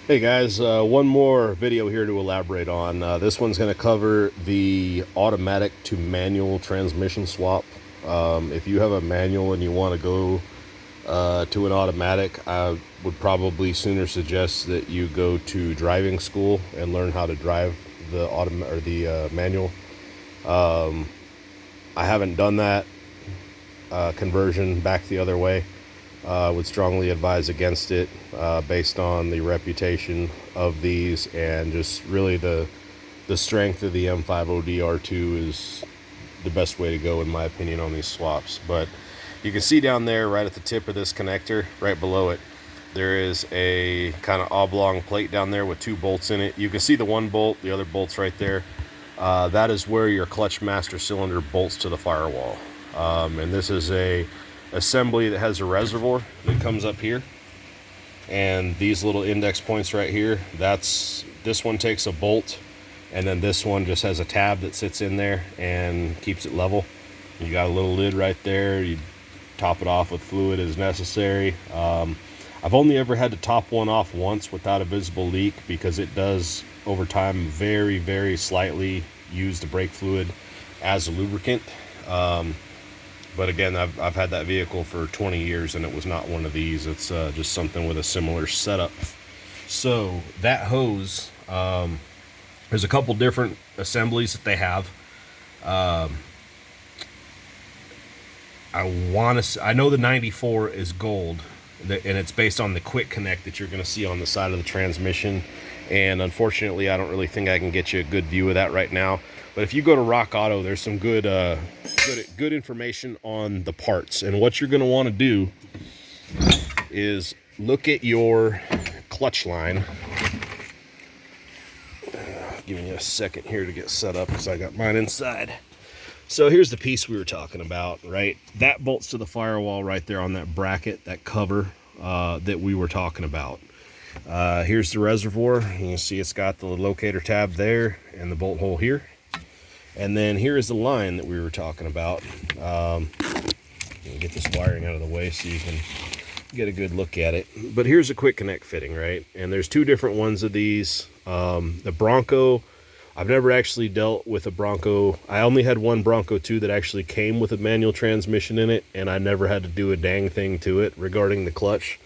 Hey guys, one more video here to elaborate on. This one's going to cover the automatic to manual transmission swap. If you have a manual and you want to go to an automatic, I would probably sooner suggest that you go to driving school and learn how to drive the manual. I haven't done that conversion back the other way. Would strongly advise against it based on the reputation of these and just really the strength of the M50DR2 is the best way to go in my opinion on these swaps. But you can see down there right at the tip of this connector, right below it, there is a kind of oblong plate down there with two bolts in it. You can see the one bolt, the other bolt's right there. That is where your clutch master cylinder bolts to the firewall. And this is a assembly that has a reservoir that comes up here, and these little index points right here, this one takes a bolt, and then this one just has a tab that sits in there and keeps it level. You got a little lid right there. You top it off with fluid as necessary. I've only ever had to top one off once without a visible leak because it does over time very, very slightly use the brake fluid as a lubricant. But again, I've had that vehicle for 20 years and it was not one of these. It's just something with a similar setup. So that hose, there's a couple different assemblies that they have. I know the 94 is gold, and it's based on the quick connect that you're going to see on the side of the transmission. And unfortunately, I don't really think I can get you a good view of that right now. But if you go to Rock Auto, there's some good information on the parts. And what you're going to want to do is look at your clutch line. Giving you a second here to get set up because I got mine inside. So here's the piece we were talking about, right? That bolts to the firewall right there on that bracket, that cover that we were talking about. Here's the reservoir. You can see it's got the locator tab there and the bolt hole here. And then here is the line that we were talking about. Get this wiring out of the way so you can get a good look at it. But here's a quick connect fitting, right? And there's two different ones of these. The Bronco, I've never actually dealt with a Bronco. I only had one Bronco II that actually came with a manual transmission in it, and I never had to do a dang thing to it regarding the clutch.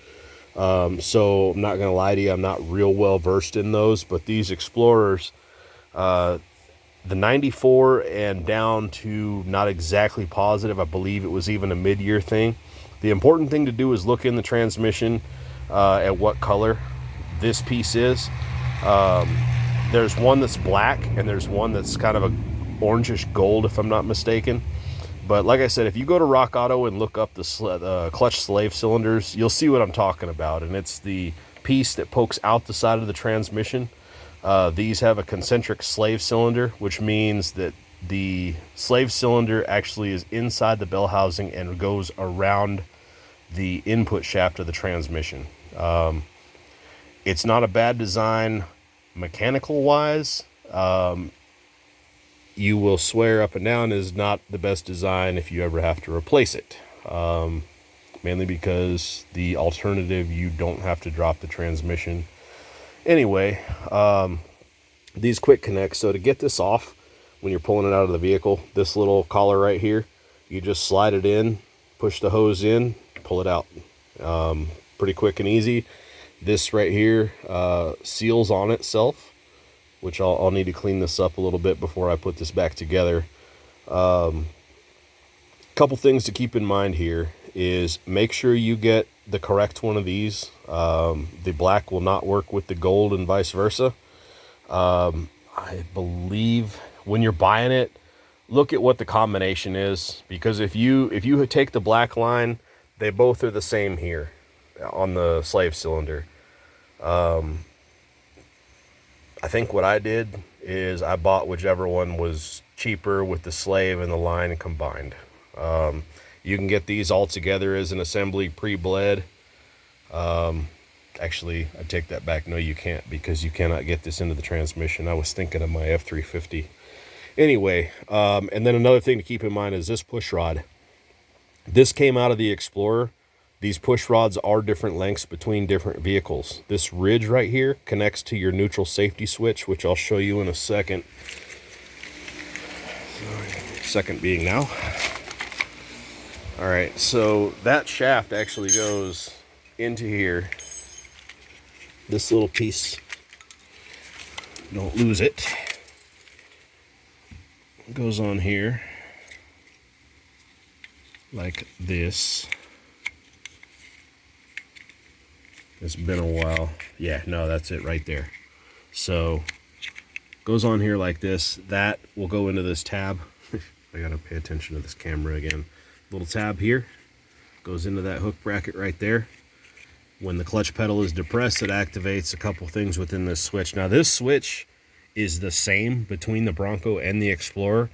So I'm not going to lie to you, I'm not real well versed in those, but these Explorers, the 94 and down to not exactly positive, I believe it was even a mid-year thing. The important thing to do is look in the transmission at what color this piece is. There's one that's black and there's one that's kind of a orangish gold if I'm not mistaken. But like I said, if you go to Rock Auto and look up the clutch slave cylinders, you'll see what I'm talking about. And it's the piece that pokes out the side of the transmission. These have a concentric slave cylinder, which means that the slave cylinder actually is inside the bell housing and goes around the input shaft of the transmission. It's not a bad design mechanical wise. You will swear up and down is not the best design if you ever have to replace it. Mainly because the alternative, you don't have to drop the transmission. Anyway, these quick connects. So to get this off, when you're pulling it out of the vehicle, this little collar right here, you just slide it in, push the hose in, pull it out. Pretty quick and easy. This right here seals on itself, which I'll need to clean this up a little bit before I put this back together. Couple things to keep in mind here is make sure you get the correct one of these. The black will not work with the gold and vice versa. I believe when you're buying it, look at what the combination is, because if you take the black line, they both are the same here on the slave cylinder. I think what I did is I bought whichever one was cheaper with the slave and the line combined. You can get these all together as an assembly pre-bled. Actually, I take that back. No, you can't, because you cannot get this into the transmission. I was thinking of my F350. Anyway, and then another thing to keep in mind is this push rod. This came out of the Explorer. These push rods are different lengths between different vehicles. This ridge right here connects to your neutral safety switch, which I'll show you in a second. Second being now. All right, so that shaft actually goes into here. This little piece, don't lose it, goes on here like this. It's been a while. Yeah, no, that's it right there. So goes on here like this. That will go into this tab. I gotta pay attention to this camera again. Little tab here goes into that hook bracket right there. When the clutch pedal is depressed, it activates a couple things within this switch. Now this switch is the same between the Bronco and the Explorer,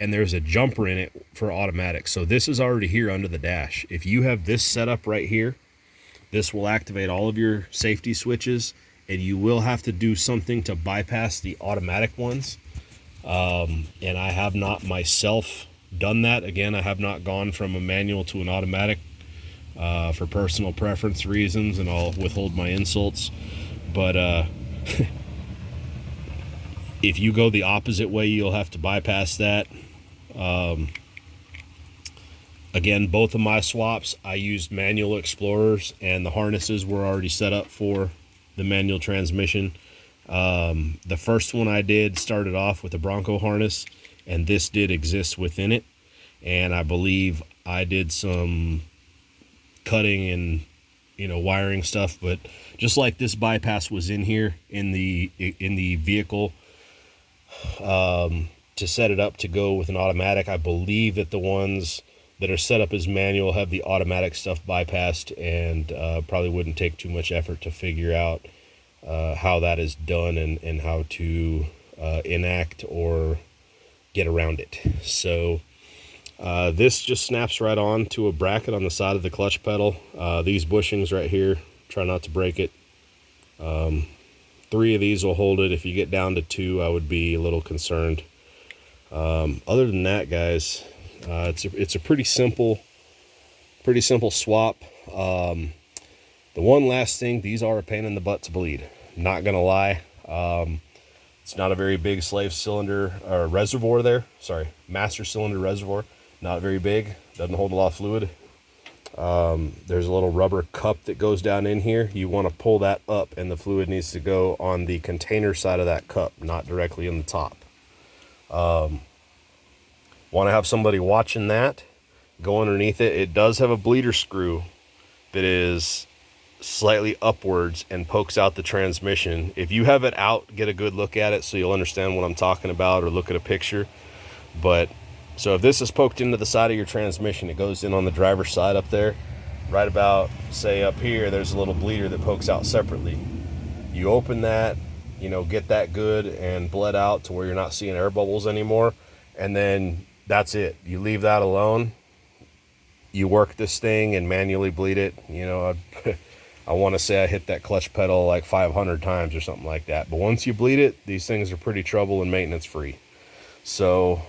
and there's a jumper in it for automatic. So this is already here under the dash. If you have this set up right here, this will activate all of your safety switches, and you will have to do something to bypass the automatic ones. And I have not myself done that. Again, I have not gone from a manual to an automatic for personal preference reasons, and I'll withhold my insults. But if you go the opposite way, you'll have to bypass that. Again, both of my swaps, I used manual Explorers, and the harnesses were already set up for the manual transmission. The first one I did started off with a Bronco harness, and this did exist within it. And I believe I did some cutting and, you know, wiring stuff, but just like this bypass was in here in the vehicle, to set it up to go with an automatic, I believe that the ones that are set up as manual have the automatic stuff bypassed, and probably wouldn't take too much effort to figure out how that is done and how to enact or get around it. So this just snaps right on to a bracket on the side of the clutch pedal. These bushings right here, try not to break it. 3 of these will hold it. If you get down to 2, I would be a little concerned. Other than that, guys, it's a pretty simple swap. The one last thing, these are a pain in the butt to bleed, not gonna lie. It's not a very big slave cylinder or reservoir there, sorry, master cylinder reservoir, not very big, doesn't hold a lot of fluid. There's a little rubber cup that goes down in here. You want to pull that up, and the fluid needs to go on the container side of that cup, not directly in the top. Want to have somebody watching that, go underneath it. It does have a bleeder screw that is slightly upwards and pokes out the transmission. If you have it out, get a good look at it so you'll understand what I'm talking about, or look at a picture. But so if this is poked into the side of your transmission, it goes in on the driver's side up there. Right about, say, up here, there's a little bleeder that pokes out separately. You open that, you know, get that good and bled out to where you're not seeing air bubbles anymore, and then that's it. You leave that alone. You work this thing and manually bleed it. You know, I want to say I hit that clutch pedal like 500 times or something like that. But once you bleed it, these things are pretty trouble and maintenance free. So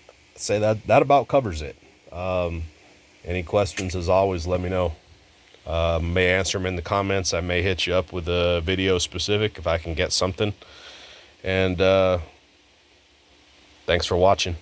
I'd say that about covers it. Any questions, as always, let me know. May answer them in the comments. I may hit you up with a video specific if I can get something. And thanks for watching.